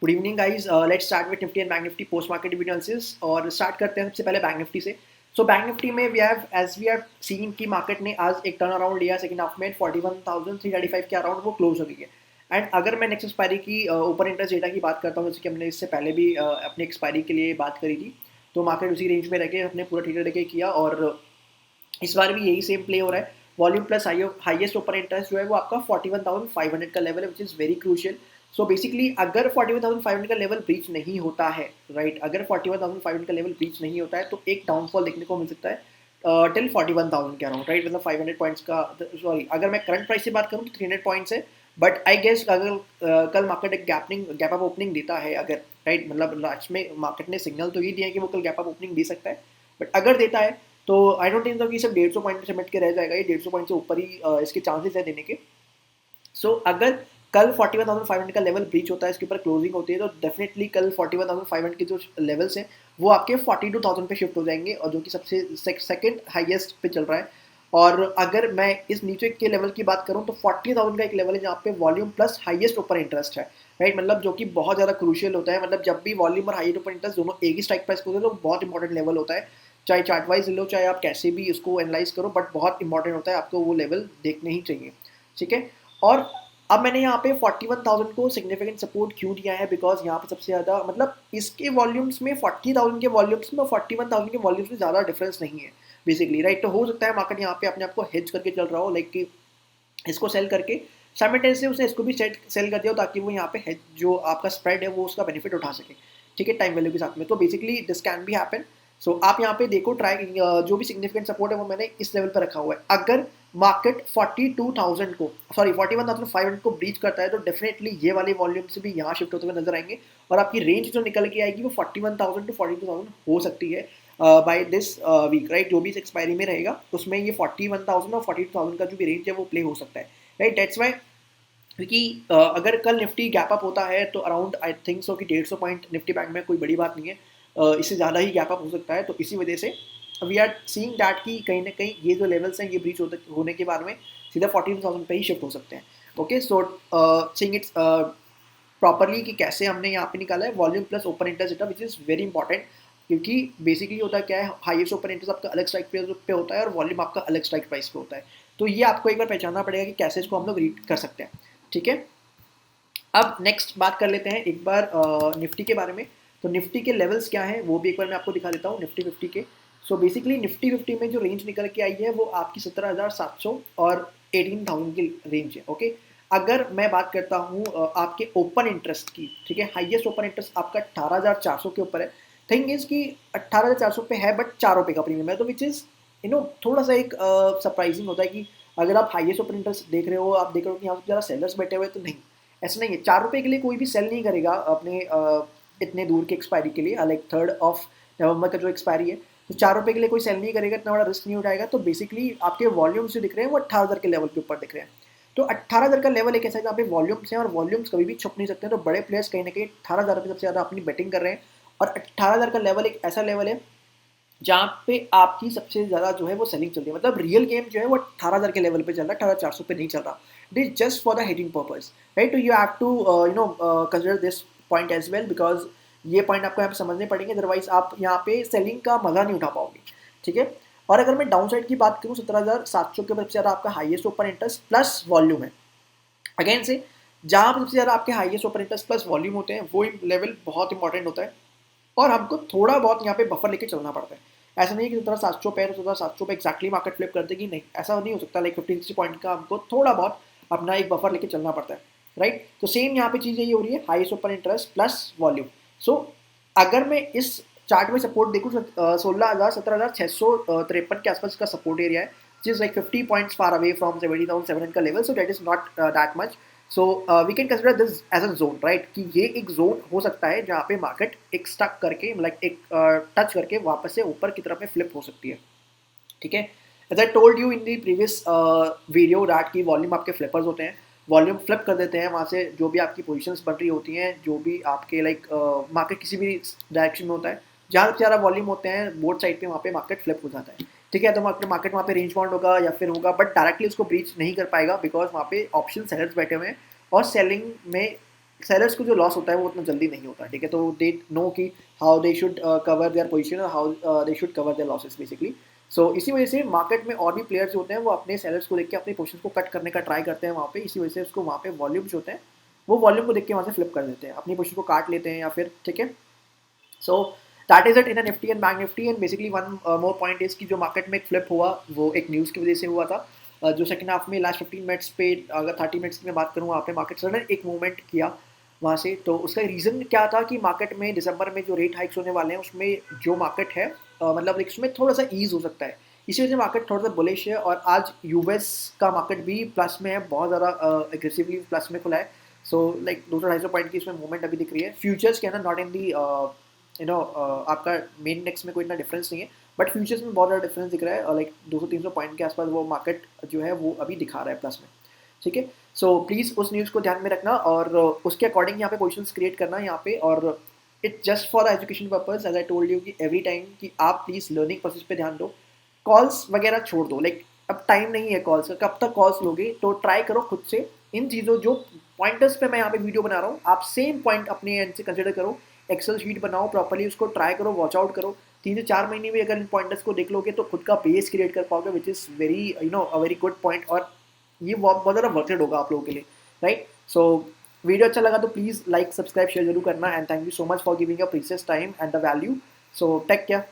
Good evening guys, let's start with Nifty and bank Nifty post market analysis. और start करते हैं सबसे पहले बैंक निफ्टी से। सो बैंक निफ्टी में वी हैव सीन की मार्केट ने आज एक टर्न अराउंड लिया सेकंड हाफ में 41,335 के अराउंड वो क्लोज हो गई है। एंड अगर मैं नेक्स्ट एक्सपायरी की ओपन इंटरेस्ट डेटा की बात करता हूँ, जैसे कि हमने इससे पहले भी अपनी एक्सपायरी के लिए बात करी थी, तो मार्केट उसी रेंज में रह के अपने पूरा ट्रेडर लेके किया और इस बार भी यही सेम प्ले हो रहा है। Volume plus highest open interest जो है वो आपका 41,500 का लेवल है, which is very crucial. So basically अगर 41,500 का लेवल ब्रीच नहीं होता है, राइट, अगर 41,500 का लेवल ब्रीच नहीं होता है तो एक डाउनफॉल देखने को मिल सकता है टिल 41,000 के अराउंड, राइट। मतलब 500 पॉइंट्स का, सॉरी, अगर मैं करंट प्राइस से बात करूँ तो 300 पॉइंट्स है। बट आई गेस अगर कल मार्केट एक गैप अप ओपनिंग देता है, अगर, राइट, मतलब लास्ट में मार्केट ने सिग्नल तो ये दिया है कि वो कल गैप अप ओपनिंग दे सकता है, बट अगर देता है तो आई डोंट थिंक कि सिर्फ 150 पॉइंट समेट के रह जाएगा। ये 150 पॉइंट से ऊपर ही इसके चांसेस है देने के। सो अगर कल 41,500 का लेवल ब्रीच होता है, इसके ऊपर क्लोजिंग होती है, तो डेफिनेटली कल 41,500 के जो लेवल्स हैं वो आपके 42,000 पे शिफ्ट हो जाएंगे, और जो कि सबसे सेकंड हाईएस्ट पे चल रहा है। और अगर मैं इस नीचे के लेवल की बात करूं तो 40,000 का एक लेवल है जहाँ पे volume plus highest open interest है, राइट। मतलब जो कि बहुत ज़्यादा क्रूशियल होता है। मतलब जब भी वॉल्यूम और हाईएस्ट ओपन इंटरेस्ट दोनों एक ही स्ट्राइक प्राइस को होते हैं तो बहुत इंपॉर्टेंट लेवल होता है। चाहे चार्ट वाइज लो, चाहे आप कैसे भी इसको एनालाइज करो, बट बहुत इंपॉर्टेंट होता है, आपको वो लेवल देखने ही चाहिए, ठीक है। और अब मैंने यहाँ पे 41,000 को सिग्निफिकेंट सपोर्ट क्यों दिया है, बिकॉज यहाँ पे सबसे ज़्यादा, मतलब इसके वॉल्यूम्स में 40,000 के वॉल्यूम्स में और 41,000 के वॉल्यूम्स में ज़्यादा डिफरेंस नहीं है बेसिकली, राइट। तो हो सकता है मार्केट यहाँ पे अपने आप को हेज करके चल रहा हो, लाइक कि इसको सेल करके साइमल्टेनियसली उसने इसको भी सेल कर दिया हो, ताकि वो यहाँ पे हेज जो आपका स्प्रेड है वो उसका बेनिफिट उठा सके, ठीक है, टाइम वैल्यू के साथ में। तो basically this can be happen. So आप यहाँ पे देखो, ट्राई जो भी सिग्निफिकेंट सपोर्ट है वो मैंने इस लेवल पर रखा हुआ है। अगर मार्केट 42,000 को, सॉरी 41,500 को ब्रीच करता है तो डेफिनेटली ये वाले वॉल्यूम से भी यहाँ शिफ्ट होते हुए नजर आएंगे, और आपकी रेंज जो निकल के आएगी वो 41,000 टू 42,000 हो सकती है बाय दिस वीक, राइट। जो भी इस एक्सपायरी में रहेगा उसमें ये 41,000 और 42,000 का जो भी रेंज है वो प्ले हो सकता है, राइट। दैट्स वाई, क्योंकि अगर कल निफ्टी गैप अप होता है तो अराउंड आई थिंक सो कि 150 पॉइंट निफ्टी बैंक में कोई बड़ी बात नहीं है, इससे ज़्यादा ही गैप अप हो सकता है। तो इसी वजह से वी आर सीइंग दैट कि कहीं ना कहीं ये जो लेवल्स हैं ये ब्रीच होने के बाद में सीधा 42,000 पे ही शिफ्ट हो सकते हैं। Okay, so seeing it's properly कि कैसे हमने यहाँ पे निकाला है volume plus open interest data, which is very important. क्योंकि बेसिकली होता क्या है, हाईएस्ट ओपन इंटरेस्ट आपका अलग स्ट्राइक पे होता है और वॉल्यूम आपका अलग स्ट्राइक प्राइस पे होता है। तो ये आपको एक बार पहचानना पड़ेगा कि कैसे इसको हम लोग रीड कर सकते हैं, ठीक है। अब नेक्स्ट बात कर लेते हैं एक बार निफ्टी के बारे में। तो निफ्टी के लेवल्स क्या हैं वो भी एक बार मैं आपको दिखा देता हूँ निफ्टी 50 के। सो बेसिकली निफ्टी 50 में जो रेंज निकल के आई है वो आपकी 17,700 और 18,000 की रेंज है, ओके। अगर मैं बात करता हूँ आपके ओपन इंटरेस्ट की, ठीक है, हाईएस्ट ओपन इंटरेस्ट आपका 18,400 के ऊपर है। थिंग इज कि 18,400 पे है बट 4 रुपये का प्रीमियम है, तो विच इज़ थोड़ा सा एक सरप्राइजिंग होता है कि अगर आप हाईएस्ट ओपन इंटरेस्ट देख रहे हो, आप देख रहे हो कि यहाँ पर ज़्यादा सेलर्स बैठे हुए, तो नहीं, ऐसा नहीं है। 4 रुपये के लिए कोई भी सेल नहीं करेगा अपने इतने दूर के एक्सपायरी के लिए, लाइक 3rd ऑफ नवंबर का जो एक्सपायरी है, तो 4 रुपये के लिए कोई सेल नहीं करेगा, इतना बड़ा रिस्क नहीं उठाएगा। तो बेसिकली आपके वॉल्यूम्स जो दिख रहे हैं वो 18,000 के लेवल के ऊपर दिख रहे हैं। तो 18,000 का लेवल एक ऐसा है जहाँ पे वॉल्यूम्स हैं, और वॉल्यूम्स कभी भी छुप नहीं सकते हैं। तो बड़े प्लेयर्स कहीं ना कहीं 18,000 पे सबसे ज़्यादा अपनी बैटिंग कर रहे हैं, और 18,000 का लेवल एक ऐसा लेवल है जहाँ पे आपकी सबसे ज़्यादा जो है वो सेलिंग चल रही है। मतलब रियल गेम जो है वो 18,000 के लेवल पे चल रहा है, 18,400 पे नहीं चल रहा। It is just for the heading purpose, right. तो you have to consider this point as well, because ये पॉइंट आपको यहाँ पे समझने पड़ेंगे, अदरवाइज आप यहाँ पे सेलिंग का मजा नहीं उठा पाओगे, ठीक है। और अगर मैं डाउन साइड की बात करूँ, 17,700 के सबसे ज़्यादा आपका highest open interest plus volume है। अगेन से जहाँ पर सबसे ज़्यादा आपके highest open interest plus volume होते हैं वो लेवल बहुत इंपॉर्टेंट होता है, और हमको थोड़ा बहुत यहाँ पे बफर लेके चलना पड़ता है। ऐसा नहीं है कि 17,700 पे है तो 17,700 पे एक्जैक्टली मार्केट फ्लिप कर देगी, नहीं, ऐसा नहीं हो सकता। लाइक 50-60 पॉइंट का हमको थोड़ा बहुत अपना एक बफर लेके चलना पड़ता है, राइट। तो सेम यहाँ पे चीज़ यही हो रही है, highest open interest plus volume. So अगर मैं इस चार्ट में सपोर्ट देखूँ, 16,000 17,653 के आसपास का सपोर्ट एरिया है, which is like 50 points far away from 70,700 का level, so that is not that much. So we can consider this as a zone, right? कि ये एक जोन हो सकता है जहाँ पे मार्केट एक स्टक करके, like एक टच करके वापस से ऊपर की तरफ में फ्लिप हो सकती है, ठीक है। As I told you in the previous video that कि वॉल्यूम आपके फ्लिपर्स होते हैं, वॉल्यूम फ्लिप कर देते हैं वहाँ से, जो भी आपकी पोजीशंस बन रही होती हैं, जो भी आपके लाइक मार्केट किसी भी डायरेक्शन में होता है, जहाँ से ज़्यादा वॉल्यूम होते हैं बोथ साइड पे, वहाँ पे मार्केट फ्लिप हो जाता है, ठीक है। तो मार्केट वहाँ पे रेंज बाउंड होगा या फिर होगा, बट डायरेक्टली उसको ब्रीच नहीं कर पाएगा, बिकॉज वहाँ पे ऑप्शन सेलर्स बैठे हुए हैं और सेलिंग में सेलर्स को जो लॉस होता है वो उतना जल्दी नहीं होता, ठीक है। तो दे नो कि how they should cover their position और how they should cover their losses basically. So इसी वजह से मार्केट में और भी प्लेयर्स होते हैं वो अपने सेलर्स को देख के अपने पोजीशन को कट करने का ट्राई करते हैं वहाँ पे, इसी वजह से उसको वहाँ पे वॉल्यूम्स होते हैं, वो वॉल्यूम को देख के वहाँ से फ्लिप कर देते हैं, अपनी पोजीशन को काट लेते हैं या फिर, ठीक है। So that is it in Nifty and bank Nifty. And basically one more point is कि जो मार्केट में एक फ्लिप हुआ वो एक न्यूज़ की वजह से हुआ था। जो सेकंड हाफ में लास्ट 15 मिनट्स पे, अगर 30 मिनट्स की मैं बात करूँ, वहाँ पे मार्केट सडन एक मूवमेंट किया वहाँ से। तो उसका रीज़न क्या था कि मार्केट में दिसंबर में जो रेट हाइक्स होने वाले हैं उसमें जो मार्केट है मतलब इसमें थोड़ा सा ईज हो सकता है, इसी वजह से मार्केट थोड़ा सा बुलिश है। और आज यूएस का मार्केट भी प्लस में है, बहुत ज़्यादा एग्रेसिवली प्लस में खुला है। सो लाइक 200-250 पॉइंट की इसमें मूवमेंट अभी दिख रही है। फ्यूचर्स क्या है ना, नॉट इन दी आपका मेन इंडेक्स में कोई इतना डिफरेंस नहीं है, बट फ्यूचर्स में बहुत ज़्यादा डिफरेंस दिख रहा है, लाइक 200-300 पॉइंट के आसपास वो मार्केट जो है वो अभी दिखा रहा है प्लस में, ठीक है। सो प्लीज़ उस न्यूज़ को ध्यान में रखना और उसके अकॉर्डिंग यहाँ पे पोजिशंस क्रिएट करना यहाँ पे। और it just for the education purpose, as I told you कि एवरी टाइम कि आप प्लीज़ लर्निंग प्रोसेस पे ध्यान दो, कॉल्स वगैरह छोड़ दो। लाइक अब टाइम नहीं है कॉल्स का, कब तक कॉल्स लोगे, तो ट्राई करो खुद से इन चीज़ों जो पॉइंटर्स पे मैं यहाँ पे वीडियो बना रहा हूँ, आप सेम पॉइंट अपने एंड से कंसिडर करो, एक्सेल शीट बनाओ प्रॉपर्ली, उसको ट्राई करो, वॉच आउट करो। 3 से 4 महीने में अगर इन पॉइंटर्स को देख लोगे तो खुद का बेस क्रिएट कर पाओगे, which is very a very good point. और ये बहुत ज़्यादा वर्थ इट होगा आप लोगों के लिए, राइट। सो वीडियो अच्छा लगा तो प्लीज़ लाइक सब्सक्राइब शेयर जरूर करना। And thank you so much for giving your precious time and the value. So take care.